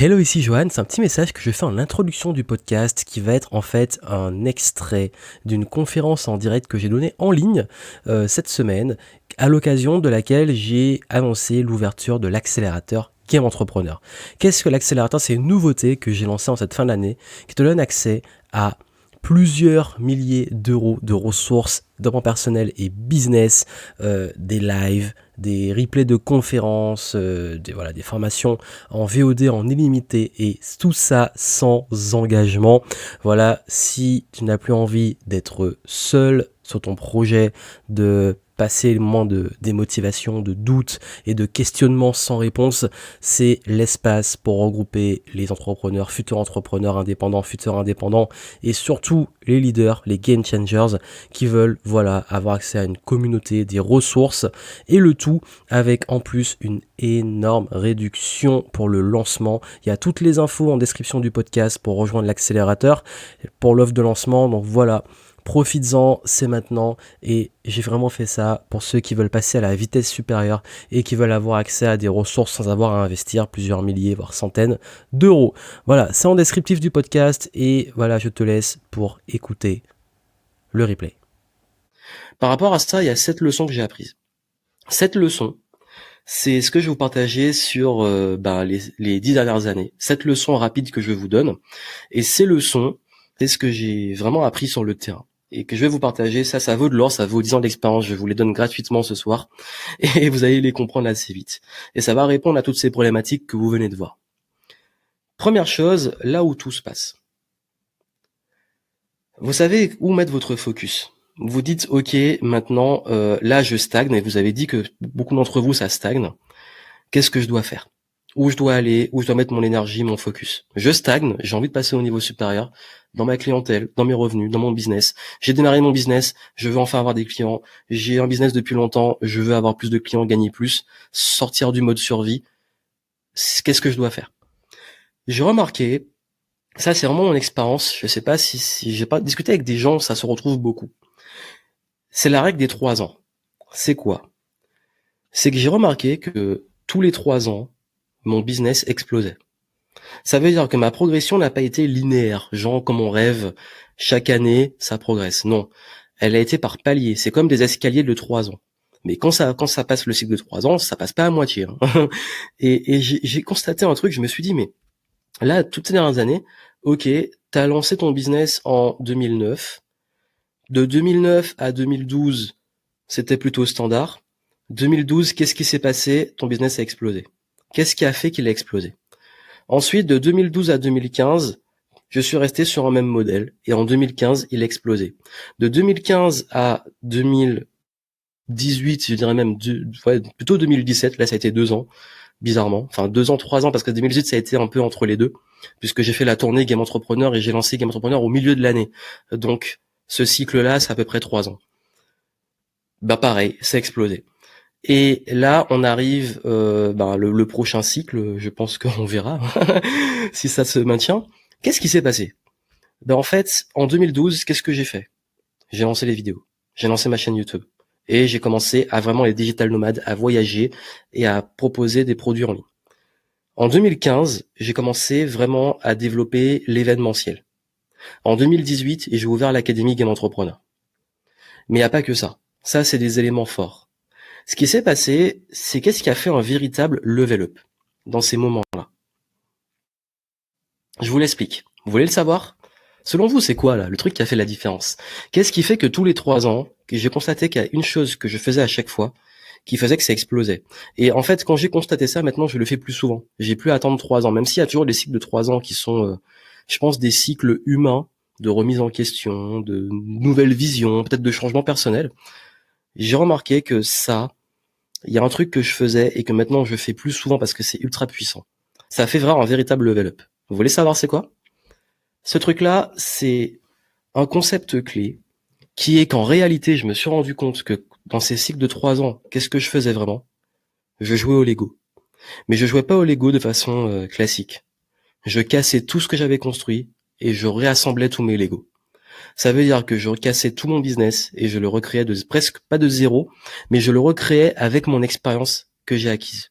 Hello, ici Johan, c'est un petit message que je fais en introduction du podcast qui va être en fait un extrait d'une conférence en direct que j'ai donnée en ligne cette semaine, à l'occasion de laquelle j'ai annoncé l'ouverture de l'accélérateur Game Entrepreneur. Qu'est-ce que l'accélérateur? C'est une nouveauté que j'ai lancée en cette fin d'année qui te donne accès à plusieurs milliers d'euros de ressources, développement personnel et business, des lives, des replays de conférences, des formations en VOD en illimité et tout ça sans engagement. Voilà, si tu n'as plus envie d'être seul sur ton projet, de passer le moment de démotivation, de doute et de questionnement sans réponse, c'est l'espace pour regrouper les entrepreneurs, futurs entrepreneurs indépendants, futurs indépendants et surtout les leaders, les game changers qui veulent avoir accès à une communauté, des ressources et le tout avec en plus une énorme réduction pour le lancement. Il y a toutes les infos en description du podcast pour rejoindre l'accélérateur pour l'offre de lancement. Donc voilà, profites-en, c'est maintenant et j'ai vraiment fait ça pour ceux qui veulent passer à la vitesse supérieure et qui veulent avoir accès à des ressources sans avoir à investir plusieurs milliers voire centaines d'euros. Voilà, c'est en descriptif du podcast et voilà, je te laisse pour écouter le replay. Par rapport à ça, il y a 7 leçons que j'ai apprises. 7 leçons, c'est ce que je vais vous partager sur les 10 dernières années. 7 leçons rapides que je vous donne. Et ces leçons, c'est ce que j'ai vraiment appris sur le terrain. Et que je vais vous partager, ça vaut de l'or, ça vaut 10 ans d'expérience, je vous les donne gratuitement ce soir. Et vous allez les comprendre assez vite. Et ça va répondre à toutes ces problématiques que vous venez de voir. Première chose, là où tout se passe. Vous savez où mettre votre focus. Vous dites, ok, maintenant, là je stagne, et vous avez dit que beaucoup d'entre vous, ça stagne. Qu'est-ce que je dois faire? Où je dois aller? Où je dois mettre mon énergie, mon focus? Je stagne, j'ai envie de passer au niveau supérieur, dans ma clientèle, dans mes revenus, dans mon business. J'ai démarré mon business, je veux enfin avoir des clients. J'ai un business depuis longtemps, je veux avoir plus de clients, gagner plus, sortir du mode survie. Qu'est-ce que je dois faire? J'ai remarqué, ça c'est vraiment mon expérience, je sais pas si j'ai pas discuté avec des gens, ça se retrouve beaucoup. C'est la règle des 3 ans. C'est quoi? C'est que j'ai remarqué que tous les 3 ans, mon business explosait. Ça veut dire que ma progression n'a pas été linéaire, genre comme on rêve, chaque année, ça progresse. Non, elle a été par paliers. C'est comme des escaliers de 3 ans. Mais quand ça passe le cycle de 3 ans, ça passe pas à moitié. Hein. Et j'ai constaté un truc, je me suis dit, mais là, toutes ces dernières années, ok, t'as lancé ton business en 2009. De 2009 à 2012, c'était plutôt standard. 2012, qu'est-ce qui s'est passé? Ton business a explosé. Qu'est-ce qui a fait qu'il a explosé? Ensuite, de 2012 à 2015, je suis resté sur un même modèle. Et en 2015, il a explosé. De 2015 à 2018, je dirais même plutôt 2017, là ça a été 2 ans, bizarrement. Enfin 2 ans, 3 ans, parce que 2018 ça a été un peu entre les deux, puisque j'ai fait la tournée Game Entrepreneur et j'ai lancé Game Entrepreneur au milieu de l'année. Donc ce cycle-là, c'est à peu près 3 ans. Bah pareil, ça a explosé. Et là, on arrive le prochain cycle, je pense qu'on verra si ça se maintient. Qu'est-ce qui s'est passé? En fait, en 2012, qu'est-ce que j'ai fait? J'ai lancé les vidéos, j'ai lancé ma chaîne YouTube et j'ai commencé à vraiment être digital nomade, à voyager et à proposer des produits en ligne. En 2015, j'ai commencé vraiment à développer l'événementiel. En 2018, j'ai ouvert l'Académie Game Entrepreneur. Mais il n'y a pas que ça. Ça, c'est des éléments forts. Ce qui s'est passé, c'est qu'est-ce qui a fait un véritable level up dans ces moments-là. Je vous l'explique. Vous voulez le savoir? Selon vous, c'est quoi là, le truc qui a fait la différence? Qu'est-ce qui fait que tous les 3 ans, que j'ai constaté qu'il y a une chose que je faisais à chaque fois, qui faisait que ça explosait? Et en fait, quand j'ai constaté ça, maintenant je le fais plus souvent. J'ai plus à attendre 3 ans, même s'il y a toujours des cycles de 3 ans qui sont, je pense, des cycles humains de remise en question, de nouvelles visions, peut-être de changements personnels. J'ai remarqué que ça, il y a un truc que je faisais et que maintenant je fais plus souvent parce que c'est ultra puissant. Ça fait vraiment un véritable level up. Vous voulez savoir c'est quoi? Ce truc-là, c'est un concept clé qui est qu'en réalité, je me suis rendu compte que dans ces cycles de 3 ans, qu'est-ce que je faisais vraiment? Je jouais au Lego. Mais je jouais pas au Lego de façon classique. Je cassais tout ce que j'avais construit et je réassemblais tous mes Lego. Ça veut dire que je cassais tout mon business et je le recréais de presque pas de zéro, mais je le recréais avec mon expérience que j'ai acquise.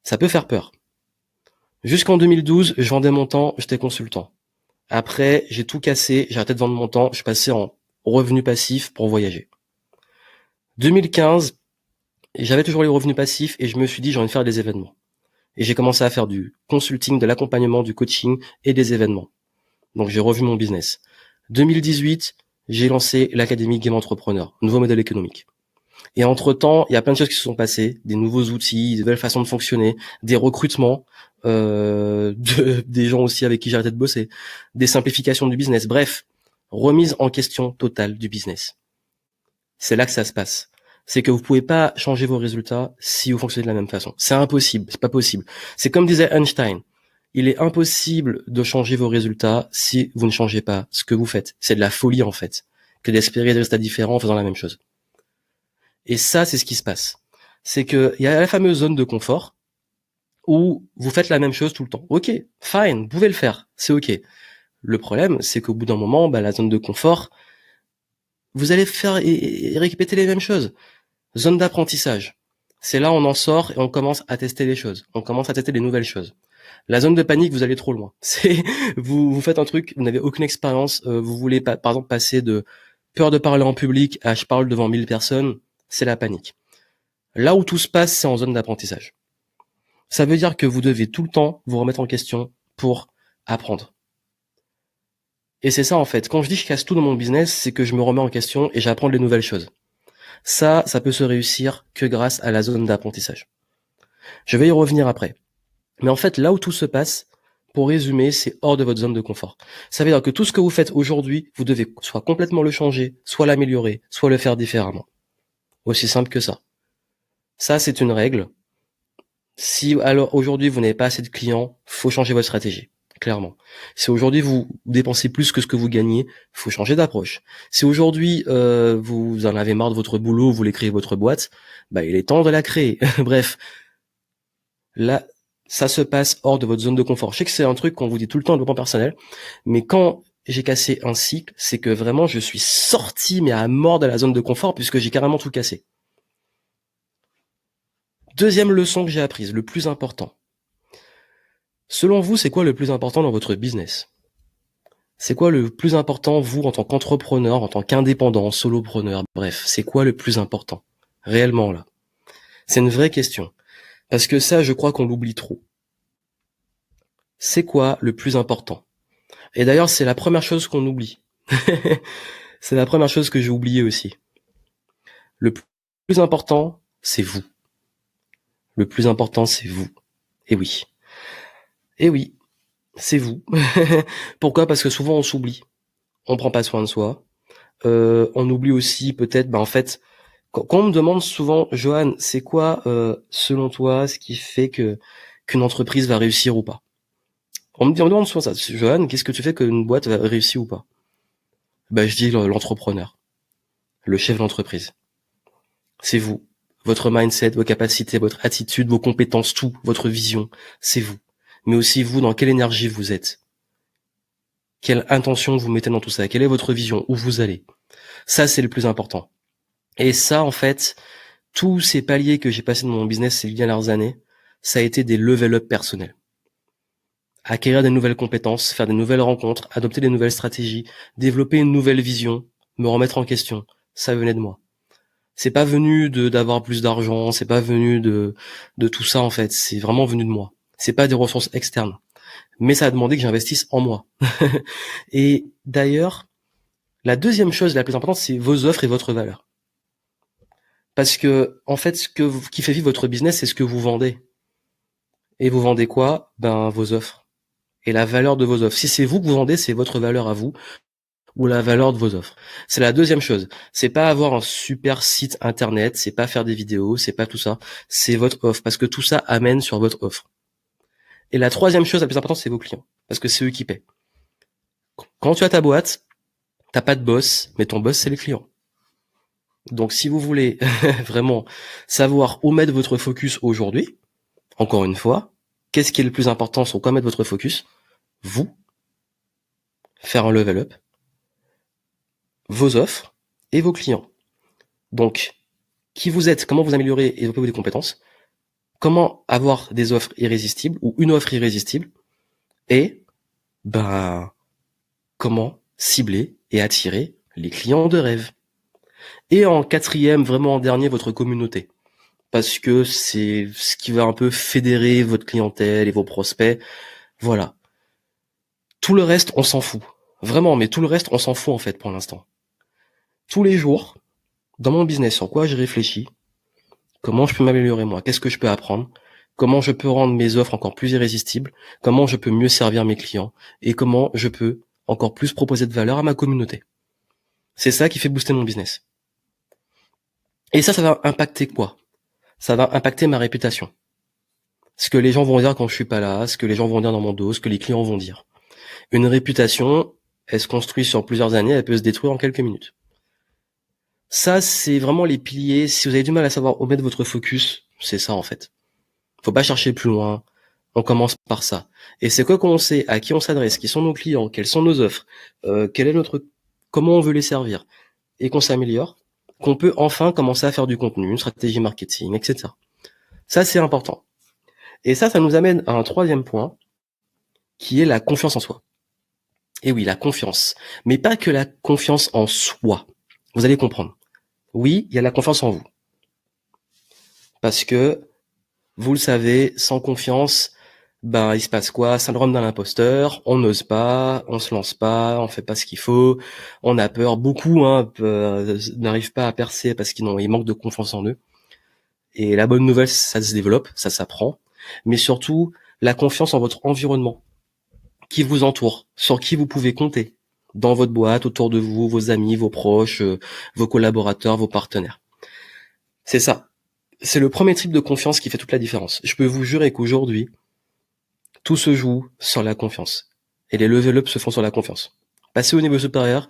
Ça peut faire peur. Jusqu'en 2012, je vendais mon temps, j'étais consultant. Après, j'ai tout cassé, j'ai arrêté de vendre mon temps, je suis passé en revenu passif pour voyager. 2015, j'avais toujours les revenus passifs et je me suis dit j'ai envie de faire des événements. Et j'ai commencé à faire du consulting, de l'accompagnement, du coaching et des événements. Donc j'ai revu mon business. 2018, j'ai lancé l'Académie Game Entrepreneur, nouveau modèle économique. Et entre-temps, il y a plein de choses qui se sont passées, des nouveaux outils, de nouvelles façons de fonctionner, des recrutements, des gens aussi avec qui j'ai arrêté de bosser, des simplifications du business. Bref, remise en question totale du business. C'est là que ça se passe. C'est que vous pouvez pas changer vos résultats si vous fonctionnez de la même façon. C'est impossible, c'est pas possible. C'est comme disait Einstein. Il est impossible de changer vos résultats si vous ne changez pas ce que vous faites. C'est de la folie, en fait, que d'espérer des résultats différents en faisant la même chose. Et ça, c'est ce qui se passe. C'est que il y a la fameuse zone de confort où vous faites la même chose tout le temps. Ok, fine, vous pouvez le faire, c'est ok. Le problème, c'est qu'au bout d'un moment, la zone de confort, vous allez faire et répéter les mêmes choses. Zone d'apprentissage. C'est là où on en sort et on commence à tester les choses. On commence à tester des nouvelles choses. La zone de panique, vous allez trop loin. C'est vous faites un truc, vous n'avez aucune expérience, vous voulez par exemple passer de peur de parler en public à je parle devant 1000 personnes, c'est la panique. Là où tout se passe, c'est en zone d'apprentissage. Ça veut dire que vous devez tout le temps vous remettre en question pour apprendre. Et c'est ça en fait. Quand je dis je casse tout dans mon business, c'est que je me remets en question et j'apprends de nouvelles choses. Ça peut se réussir que grâce à la zone d'apprentissage. Je vais y revenir après. Mais en fait, là où tout se passe, pour résumer, c'est hors de votre zone de confort. Ça veut dire que tout ce que vous faites aujourd'hui, vous devez soit complètement le changer, soit l'améliorer, soit le faire différemment. Aussi simple que ça. Ça, c'est une règle. Si alors aujourd'hui vous n'avez pas assez de clients, faut changer votre stratégie, clairement. Si aujourd'hui vous dépensez plus que ce que vous gagnez, faut changer d'approche. Si aujourd'hui vous en avez marre de votre boulot, vous voulez créer votre boîte, il est temps de la créer. Bref, là ça se passe hors de votre zone de confort. Je sais que c'est un truc qu'on vous dit tout le temps en développement personnel, mais quand j'ai cassé un cycle, c'est que vraiment je suis sorti mais à mort de la zone de confort puisque j'ai carrément tout cassé. Deuxième leçon que j'ai apprise, le plus important. Selon vous, c'est quoi le plus important dans votre business? C'est quoi le plus important, vous, en tant qu'entrepreneur, en tant qu'indépendant, solopreneur, bref, c'est quoi le plus important? Réellement, là. C'est une vraie question. Parce que ça, je crois qu'on l'oublie trop. C'est quoi le plus important? Et d'ailleurs, c'est la première chose qu'on oublie. C'est la première chose que j'ai oubliée aussi. Le plus important, c'est vous. Le plus important, c'est vous. Et oui. Et oui, c'est vous. Pourquoi? Parce que souvent, on s'oublie. On prend pas soin de soi. On oublie aussi peut-être, en fait, quand on me demande souvent, Johan, c'est quoi, selon toi, ce qui fait que qu'une entreprise va réussir ou pas? On me demande souvent ça. Johan, qu'est-ce que tu fais qu'une boîte va réussir ou pas? Je dis l'entrepreneur, le chef d'entreprise. C'est vous. Votre mindset, vos capacités, votre attitude, vos compétences, tout, votre vision, c'est vous. Mais aussi vous, dans quelle énergie vous êtes. Quelle intention vous mettez dans tout ça? Quelle est votre vision? Où vous allez? Ça, c'est le plus important. Et ça, en fait, tous ces paliers que j'ai passés dans mon business ces dernières années, ça a été des level up personnels. Acquérir des nouvelles compétences, faire des nouvelles rencontres, adopter des nouvelles stratégies, développer une nouvelle vision, me remettre en question. Ça venait de moi. C'est pas venu d'avoir plus d'argent, c'est pas venu de tout ça, en fait. C'est vraiment venu de moi. C'est pas des ressources externes. Mais ça a demandé que j'investisse en moi. Et d'ailleurs, la deuxième chose la plus importante, c'est vos offres et votre valeur. Parce que, en fait, qui fait vivre votre business, c'est ce que vous vendez. Et vous vendez quoi? Vos offres. Et la valeur de vos offres. Si c'est vous que vous vendez, c'est votre valeur à vous ou la valeur de vos offres. C'est la deuxième chose. C'est pas avoir un super site internet, c'est pas faire des vidéos, c'est pas tout ça. C'est votre offre. Parce que tout ça amène sur votre offre. Et la troisième chose la plus importante, c'est vos clients. Parce que c'est eux qui paient. Quand tu as ta boîte, t'as pas de boss, mais ton boss, c'est les clients. Donc si vous voulez vraiment savoir où mettre votre focus aujourd'hui, encore une fois, qu'est-ce qui est le plus important sur quoi mettre votre focus? Vous, faire un level up, vos offres et vos clients. Donc, qui vous êtes, comment vous améliorer et développer vos compétences, comment avoir des offres irrésistibles ou une offre irrésistible et comment cibler et attirer les clients de rêve. Et en quatrième, vraiment en dernier, votre communauté. Parce que c'est ce qui va un peu fédérer votre clientèle et vos prospects. Voilà. Tout le reste, on s'en fout. Vraiment, mais tout le reste, on s'en fout en fait pour l'instant. Tous les jours, dans mon business, sur quoi je réfléchis, comment je peux m'améliorer moi, qu'est-ce que je peux apprendre, comment je peux rendre mes offres encore plus irrésistibles, comment je peux mieux servir mes clients et comment je peux encore plus proposer de valeur à ma communauté. C'est ça qui fait booster mon business. Et ça va impacter quoi? Ça va impacter ma réputation. Ce que les gens vont dire quand je suis pas là, ce que les gens vont dire dans mon dos, ce que les clients vont dire. Une réputation, elle se construit sur plusieurs années, elle peut se détruire en quelques minutes. Ça, c'est vraiment les piliers. Si vous avez du mal à savoir où mettre votre focus, c'est ça en fait. Faut pas chercher plus loin. On commence par ça. Et c'est quoi qu'on sait, à qui on s'adresse, qui sont nos clients, quelles sont nos offres, comment on veut les servir, et qu'on s'améliore, qu'on peut enfin commencer à faire du contenu, une stratégie marketing, etc. Ça, c'est important. Et ça nous amène à un troisième point, qui est la confiance en soi. Et oui, la confiance. Mais pas que la confiance en soi. Vous allez comprendre. Oui, il y a la confiance en vous. Parce que, vous le savez, sans confiance, il se passe quoi? Syndrome d'un imposteur, on n'ose pas, on se lance pas, on fait pas ce qu'il faut, on a peur. Beaucoup n'arrivent pas à percer parce qu'ils manquent de confiance en eux. Et la bonne nouvelle, ça se développe, ça s'apprend. Mais surtout, la confiance en votre environnement, qui vous entoure, sur qui vous pouvez compter, dans votre boîte, autour de vous, vos amis, vos proches, vos collaborateurs, vos partenaires. C'est ça. C'est le premier type de confiance qui fait toute la différence. Je peux vous jurer qu'aujourd'hui, tout se joue sur la confiance. Et les level up se font sur la confiance. Passer au niveau supérieur,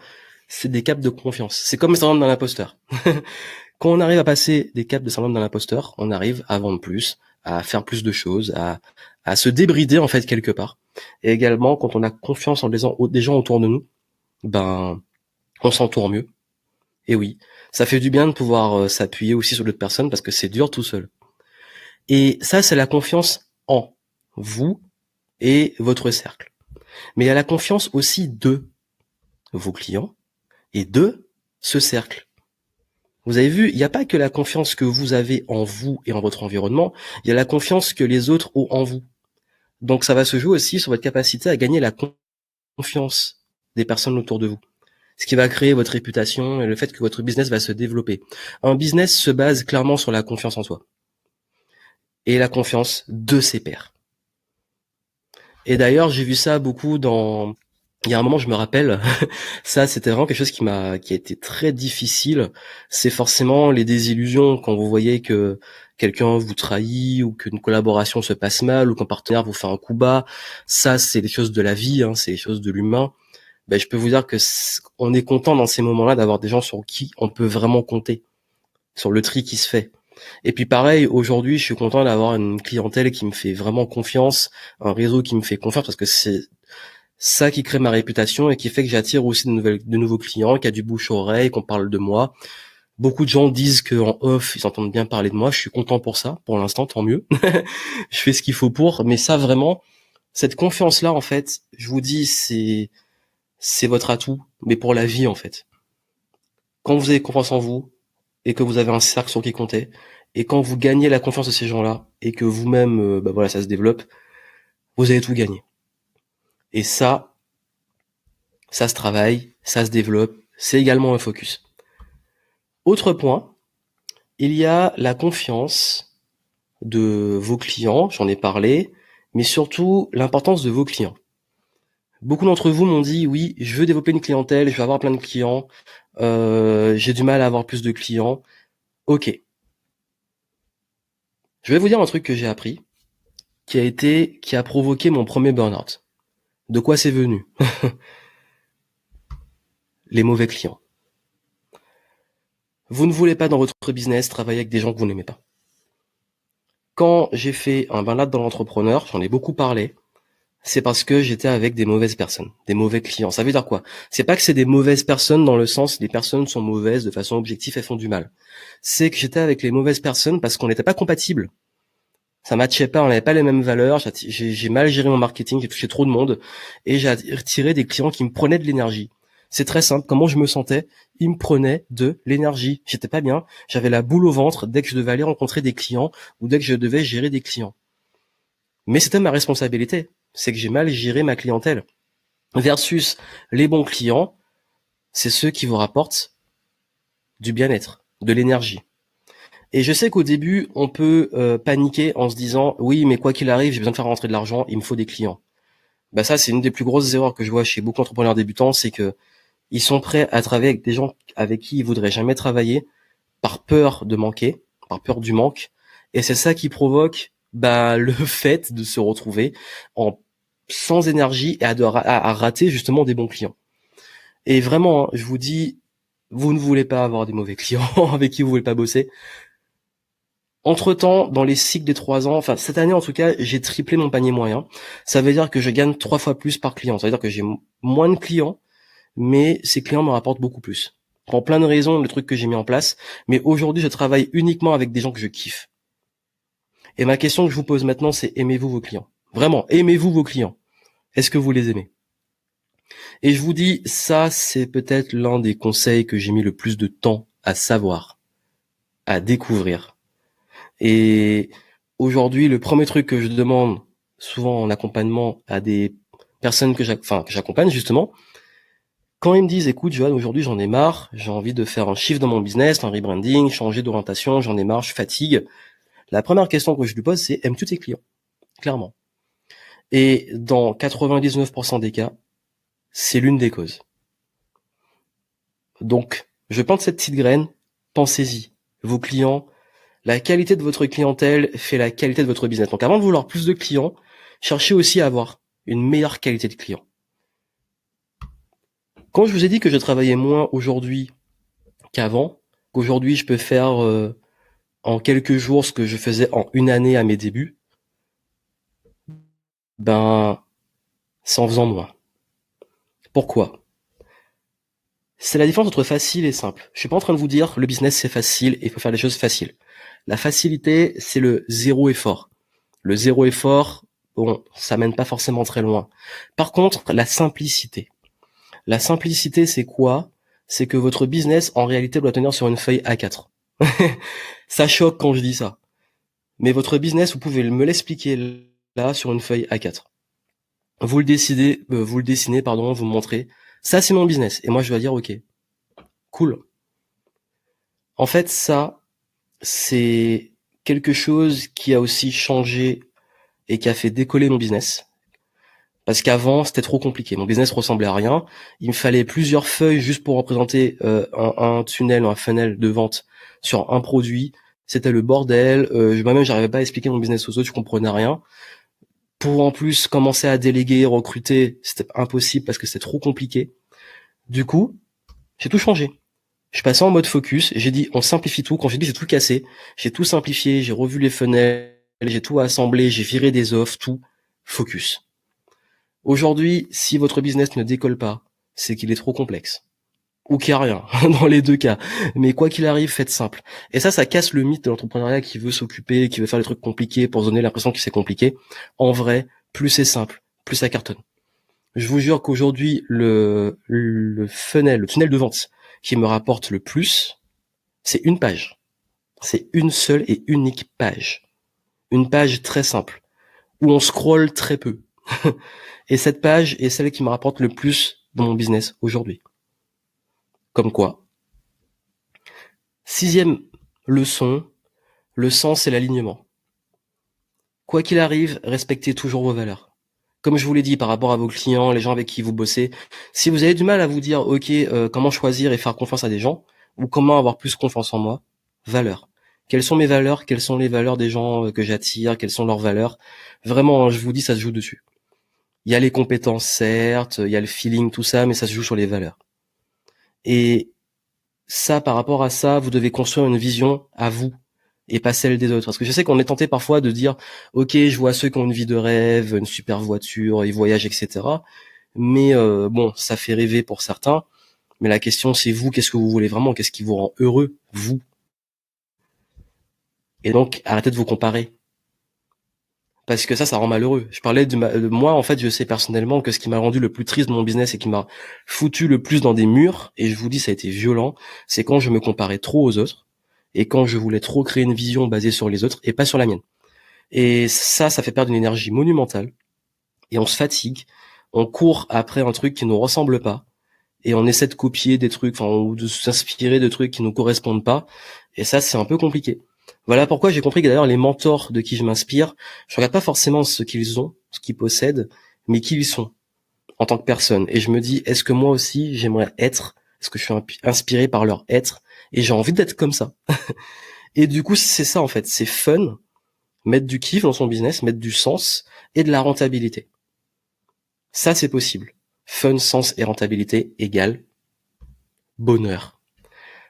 c'est des caps de confiance. C'est comme le syndrome d'un imposteur. Quand on arrive à passer des caps de syndrome d'un imposteur, on arrive à vendre plus, à faire plus de choses, à se débrider en fait quelque part. Et également, quand on a confiance en des gens autour de nous, on s'entoure mieux. Et oui, ça fait du bien de pouvoir s'appuyer aussi sur d'autres personnes parce que c'est dur tout seul. Et ça, c'est la confiance en vous et votre cercle. Mais il y a la confiance aussi de vos clients et de ce cercle. Vous avez vu, il n'y a pas que la confiance que vous avez en vous et en votre environnement, il y a la confiance que les autres ont en vous. Donc ça va se jouer aussi sur votre capacité à gagner la confiance des personnes autour de vous. Ce qui va créer votre réputation et le fait que votre business va se développer. Un business se base clairement sur la confiance en soi. Et la confiance de ses pairs. Et d'ailleurs, j'ai vu ça beaucoup il y a un moment, je me rappelle, ça, c'était vraiment quelque chose qui a été très difficile. C'est forcément les désillusions quand vous voyez que quelqu'un vous trahit ou qu'une collaboration se passe mal ou qu'un partenaire vous fait un coup bas. Ça, c'est des choses de la vie, c'est des choses de l'humain. Je peux vous dire que on est content dans ces moments-là d'avoir des gens sur qui on peut vraiment compter, sur le tri qui se fait. Et puis pareil, aujourd'hui, je suis content d'avoir une clientèle qui me fait vraiment confiance, un réseau qui me fait confiance parce que c'est ça qui crée ma réputation et qui fait que j'attire aussi de nouveaux clients, qu'il y a du bouche-oreille, qu'on parle de moi. Beaucoup de gens disent qu'en off, ils entendent bien parler de moi. Je suis content pour ça, pour l'instant, tant mieux. Je fais ce qu'il faut pour, mais ça vraiment, cette confiance-là, en fait, je vous dis, c'est votre atout, mais pour la vie, en fait. Quand vous avez confiance en vous et que vous avez un cercle sur qui compter, et quand vous gagnez la confiance de ces gens-là et que vous-même, ça se développe, vous avez tout gagné. Et ça se travaille, ça se développe, c'est également un focus. Autre point, il y a la confiance de vos clients, j'en ai parlé, mais surtout l'importance de vos clients. Beaucoup d'entre vous m'ont dit, oui, je veux développer une clientèle, je veux avoir plein de clients, j'ai du mal à avoir plus de clients. Ok. Je vais vous dire un truc que j'ai appris, qui a provoqué mon premier burn-out. De quoi c'est venu? Les mauvais clients. Vous ne voulez pas dans votre business travailler avec des gens que vous n'aimez pas. Quand j'ai fait un burn-out dans l'entrepreneur, j'en ai beaucoup parlé, c'est parce que j'étais avec des mauvaises personnes, des mauvais clients. Ça veut dire quoi? C'est pas que c'est des mauvaises personnes dans le sens les personnes sont mauvaises de façon objective et font du mal. C'est que j'étais avec les mauvaises personnes parce qu'on n'était pas compatibles. Ça matchait pas, on n'avait pas les mêmes valeurs, j'ai mal géré mon marketing, j'ai touché trop de monde, et j'ai attiré des clients qui me prenaient de l'énergie. C'est très simple, comment je me sentais, ils me prenaient de l'énergie. J'étais pas bien, j'avais la boule au ventre dès que je devais aller rencontrer des clients, ou dès que je devais gérer des clients. Mais c'était ma responsabilité, c'est que j'ai mal géré ma clientèle. Versus les bons clients, c'est ceux qui vous rapportent du bien-être, de l'énergie. Et je sais qu'au début, on peut paniquer en se disant oui, mais quoi qu'il arrive, j'ai besoin de faire rentrer de l'argent, il me faut des clients. Bah ça, c'est une des plus grosses erreurs que je vois chez beaucoup d'entrepreneurs débutants, c'est que ils sont prêts à travailler avec des gens avec qui ils voudraient jamais travailler par peur de manquer, par peur du manque, et c'est ça qui provoque le fait de se retrouver en sans énergie et à rater justement des bons clients. Et vraiment, hein, je vous dis, vous ne voulez pas avoir des mauvais clients avec qui vous voulez pas bosser. Entre-temps, dans les cycles des 3 ans, enfin cette année en tout cas, j'ai triplé mon panier moyen. Ça veut dire que je gagne 3 fois plus par client. Ça veut dire que j'ai moins de clients, mais ces clients me rapportent beaucoup plus. Pour plein de raisons, le truc que j'ai mis en place. Mais aujourd'hui, je travaille uniquement avec des gens que je kiffe. Et ma question que je vous pose maintenant, c'est aimez-vous vos clients? Vraiment, aimez-vous vos clients? Est-ce que vous les aimez? Et je vous dis, ça, c'est peut-être l'un des conseils que j'ai mis le plus de temps à savoir, à découvrir. Et aujourd'hui, le premier truc que je demande souvent en accompagnement à des personnes que j'accompagne justement, quand ils me disent, écoute, Johan, aujourd'hui j'en ai marre, j'ai envie de faire un shift dans mon business, un rebranding, changer d'orientation, j'en ai marre, je fatigue. La première question que je lui pose, c'est, aimes-tu tes clients? Clairement. Et dans 99% des cas, c'est l'une des causes. Donc, je plante cette petite graine, pensez-y. Vos clients, la qualité de votre clientèle fait la qualité de votre business. Donc avant de vouloir plus de clients, cherchez aussi à avoir une meilleure qualité de clients. Quand je vous ai dit que je travaillais moins aujourd'hui qu'avant, qu'aujourd'hui je peux faire en quelques jours ce que je faisais en une année à mes débuts, c'est en faisant moins. Pourquoi? C'est la différence entre facile et simple. Je suis pas en train de vous dire le business c'est facile et il faut faire les choses faciles. La facilité, c'est le zéro effort. Le zéro effort, bon, ça mène pas forcément très loin. Par contre, la simplicité. La simplicité, c'est quoi? C'est que votre business, en réalité, doit tenir sur une feuille A4. Ça choque quand je dis ça. Mais votre business, vous pouvez me l'expliquer là, sur une feuille A4. Vous le dessinez, pardon, vous me montrez. Ça, c'est mon business. Et moi, je dois dire, OK, cool. En fait, ça, c'est quelque chose qui a aussi changé et qui a fait décoller mon business. Parce qu'avant, c'était trop compliqué. Mon business ressemblait à rien. Il me fallait plusieurs feuilles juste pour représenter un tunnel ou un funnel de vente sur un produit. C'était le bordel. Moi-même, j'arrivais pas à expliquer mon business aux autres. Je comprenais rien. Pour en plus commencer à déléguer, recruter, c'était impossible parce que c'était trop compliqué. Du coup, j'ai tout changé. Je suis passé en mode focus. J'ai dit, on simplifie tout. Quand j'ai dit, j'ai tout cassé. J'ai tout simplifié. J'ai revu les funnels. J'ai tout assemblé. J'ai viré des offres. Tout. Focus. Aujourd'hui, si votre business ne décolle pas, c'est qu'il est trop complexe. Ou qu'il n'y a rien, dans les deux cas. Mais quoi qu'il arrive, faites simple. Et ça casse le mythe de l'entrepreneuriat qui veut s'occuper, qui veut faire des trucs compliqués pour se donner l'impression que c'est compliqué. En vrai, plus c'est simple, plus ça cartonne. Je vous jure qu'aujourd'hui, le funnel, le tunnel de vente qui me rapporte le plus, c'est une page. C'est une seule et unique page. Une page très simple, où on scrolle très peu. Et cette page est celle qui me rapporte le plus dans mon business aujourd'hui. Comme quoi. 6e leçon, le sens et l'alignement. Quoi qu'il arrive, respectez toujours vos valeurs. Comme je vous l'ai dit par rapport à vos clients, les gens avec qui vous bossez, si vous avez du mal à vous dire, ok, comment choisir et faire confiance à des gens, ou comment avoir plus confiance en moi, valeurs. Quelles sont mes valeurs? Quelles sont les valeurs des gens que j'attire? Quelles sont leurs valeurs? Vraiment, je vous dis, ça se joue dessus. Il y a les compétences, certes, il y a le feeling, tout ça, mais ça se joue sur les valeurs. Et ça, par rapport à ça, vous devez construire une vision à vous et pas celle des autres. Parce que je sais qu'on est tenté parfois de dire, ok, je vois ceux qui ont une vie de rêve, une super voiture, ils voyagent, etc. Mais bon, ça fait rêver pour certains. Mais la question, c'est vous, qu'est-ce que vous voulez vraiment? Qu'est-ce qui vous rend heureux, vous? Et donc, arrêtez de vous comparer. parce que ça rend malheureux. Je parlais de moi, en fait, je sais personnellement que ce qui m'a rendu le plus triste de mon business et qui m'a foutu le plus dans des murs, et je vous dis, ça a été violent, c'est quand je me comparais trop aux autres, et quand je voulais trop créer une vision basée sur les autres et pas sur la mienne. Et ça fait perdre une énergie monumentale, et on se fatigue, on court après un truc qui nous ressemble pas, et on essaie de copier des trucs, enfin, ou de s'inspirer de trucs qui nous correspondent pas, et ça, c'est un peu compliqué. Voilà pourquoi j'ai compris que d'ailleurs les mentors de qui je m'inspire, je regarde pas forcément ce qu'ils ont, ce qu'ils possèdent, mais qui ils sont en tant que personne. Et je me dis, est-ce que moi aussi j'aimerais être, est-ce que je suis inspiré par leur être, et j'ai envie d'être comme ça. Et du coup, c'est ça en fait, c'est fun, mettre du kiff dans son business, mettre du sens et de la rentabilité. Ça, c'est possible. Fun, sens et rentabilité égale bonheur.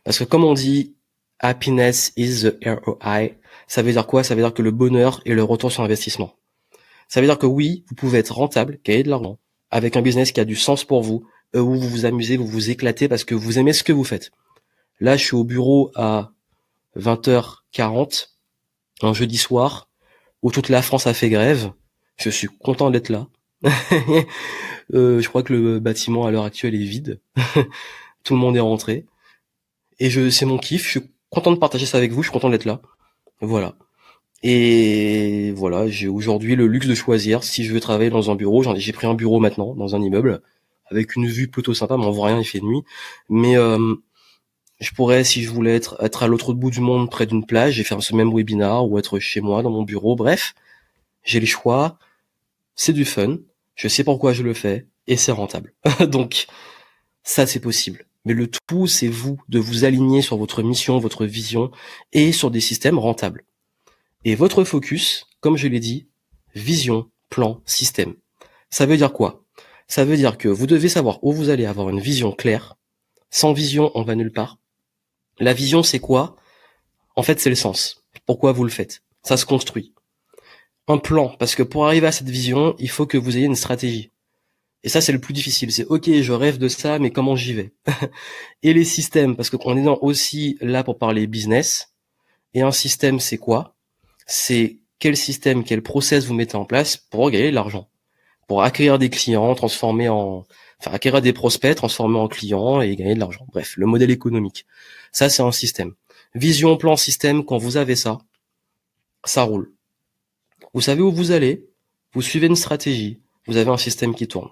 Parce que comme on dit, happiness is the ROI, ça veut dire quoi? Ça veut dire que le bonheur est le retour sur investissement. Ça veut dire que oui, vous pouvez être rentable, gagner de l'argent, avec un business qui a du sens pour vous, où vous vous amusez, vous vous éclatez parce que vous aimez ce que vous faites. Là, je suis au bureau à 20h40, un jeudi soir, où toute la France a fait grève. Je suis content d'être là. Je crois que le bâtiment à l'heure actuelle est vide. Tout le monde est rentré. Et c'est mon kiff. Je suis content de partager ça avec vous. Je suis content d'être là. Voilà. Et voilà, j'ai aujourd'hui le luxe de choisir si je veux travailler dans un bureau. J'ai pris un bureau maintenant dans un immeuble avec une vue plutôt sympa, mais on voit rien, il fait nuit. Mais je pourrais, si je voulais être à l'autre bout du monde, près d'une plage, et faire ce même webinar ou être chez moi dans mon bureau. Bref, j'ai les choix. C'est du fun. Je sais pourquoi je le fais et c'est rentable. Donc ça, c'est possible. Mais le tout, c'est vous de vous aligner sur votre mission, votre vision et sur des systèmes rentables. Et votre focus, comme je l'ai dit, vision, plan, système. Ça veut dire quoi? Ça veut dire que vous devez savoir où vous allez, avoir une vision claire. Sans vision, on va nulle part. La vision, c'est quoi? En fait, c'est le sens. Pourquoi vous le faites? Ça se construit. Un plan, parce que pour arriver à cette vision, il faut que vous ayez une stratégie. Et ça, c'est le plus difficile. C'est ok, je rêve de ça, mais comment j'y vais? Et les systèmes, parce qu'on est aussi là pour parler business. Et un système, c'est quoi? C'est quel système, quel process vous mettez en place pour gagner de l'argent, pour acquérir des clients, acquérir des prospects, transformer en clients et gagner de l'argent. Bref, le modèle économique. Ça, c'est un système. Vision, plan, système, quand vous avez ça, ça roule. Vous savez où vous allez, vous suivez une stratégie, vous avez un système qui tourne.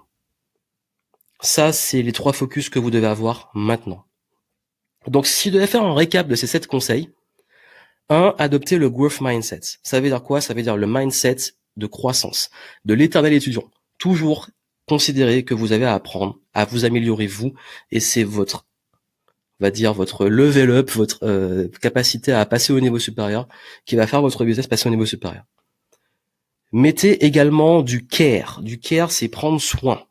Ça, c'est les 3 focus que vous devez avoir maintenant. Donc, si je devais faire un récap de ces 7 conseils, 1, adopter le growth mindset. Ça veut dire quoi? Ça veut dire le mindset de croissance, de l'éternel étudiant. Toujours considérer que vous avez à apprendre, à vous améliorer vous, et c'est votre level up, votre capacité à passer au niveau supérieur, qui va faire votre business passer au niveau supérieur. Mettez également du care. Du care, c'est prendre soin.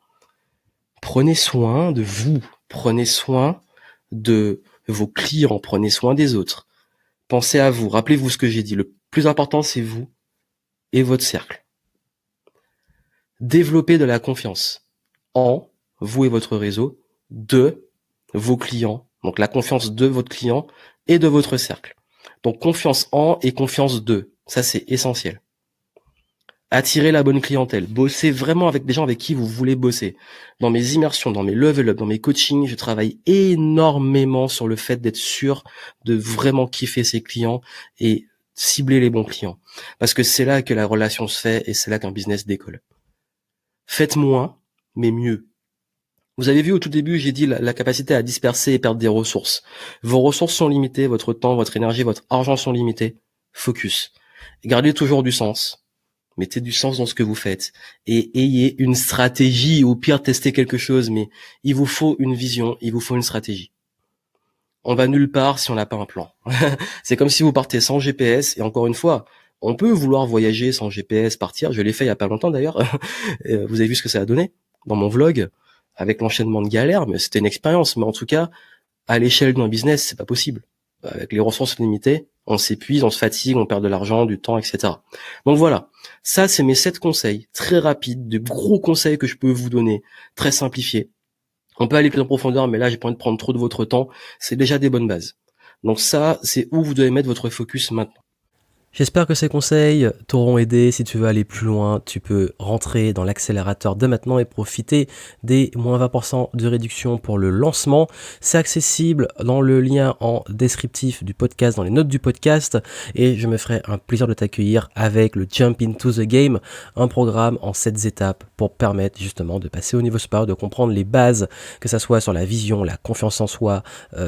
Prenez soin de vous. Prenez soin de vos clients. Prenez soin des autres. Pensez à vous. Rappelez-vous ce que j'ai dit. Le plus important, c'est vous et votre cercle. Développez de la confiance en vous et votre réseau, de vos clients. Donc la confiance de votre client et de votre cercle. Donc confiance en et confiance de. Ça, c'est essentiel. Attirer la bonne clientèle. Bossez vraiment avec des gens avec qui vous voulez bosser. Dans mes immersions, dans mes level up, dans mes coachings, je travaille énormément sur le fait d'être sûr de vraiment kiffer ses clients et cibler les bons clients. Parce que c'est là que la relation se fait et c'est là qu'un business décolle. Faites moins, mais mieux. Vous avez vu au tout début, j'ai dit la capacité à disperser et perdre des ressources. Vos ressources sont limitées, votre temps, votre énergie, votre argent sont limités. Focus. Gardez toujours du sens. Mettez du sens dans ce que vous faites et ayez une stratégie. Au pire, testez quelque chose, mais il vous faut une vision, il vous faut une stratégie. On va nulle part si on n'a pas un plan. C'est comme si vous partez sans GPS et encore une fois, on peut vouloir voyager sans GPS, partir. Je l'ai fait il y a pas longtemps d'ailleurs. Vous avez vu ce que ça a donné dans mon vlog avec l'enchaînement de galères, mais c'était une expérience. Mais en tout cas, à l'échelle d'un business, c'est pas possible. Avec les ressources limitées, on s'épuise, on se fatigue, on perd de l'argent, du temps, etc. Donc voilà, ça c'est mes 7 conseils, très rapides, de gros conseils que je peux vous donner, très simplifiés. On peut aller plus en profondeur, mais là j'ai pas envie de prendre trop de votre temps, c'est déjà des bonnes bases. Donc ça, c'est où vous devez mettre votre focus maintenant. J'espère que ces conseils t'auront aidé. Si tu veux aller plus loin, tu peux rentrer dans l'accélérateur dès maintenant et profiter des moins 20% de réduction pour le lancement. C'est accessible dans le lien en descriptif du podcast, dans les notes du podcast, et je me ferai un plaisir de t'accueillir avec le Jump into the Game, un programme en 7 étapes pour permettre justement de passer au niveau supérieur, de comprendre les bases, que ça soit sur la vision, la confiance en soi,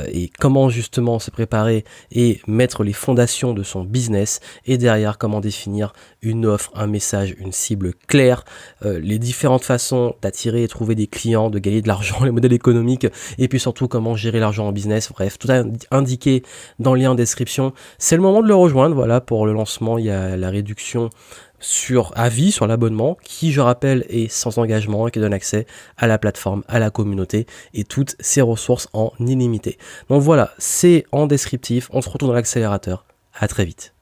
et comment justement se préparer et mettre les fondations de son business. Et derrière, comment définir une offre, un message, une cible claire, les différentes façons d'attirer et trouver des clients, de gagner de l'argent, les modèles économiques, et puis surtout comment gérer l'argent en business. Bref, tout indiqué dans le lien en description. C'est le moment de le rejoindre. Voilà, pour le lancement, il y a la réduction sur avis sur l'abonnement qui, je rappelle, est sans engagement et qui donne accès à la plateforme, à la communauté et toutes ses ressources en illimité. Donc voilà, c'est en descriptif. On se retrouve dans l'accélérateur. À très vite.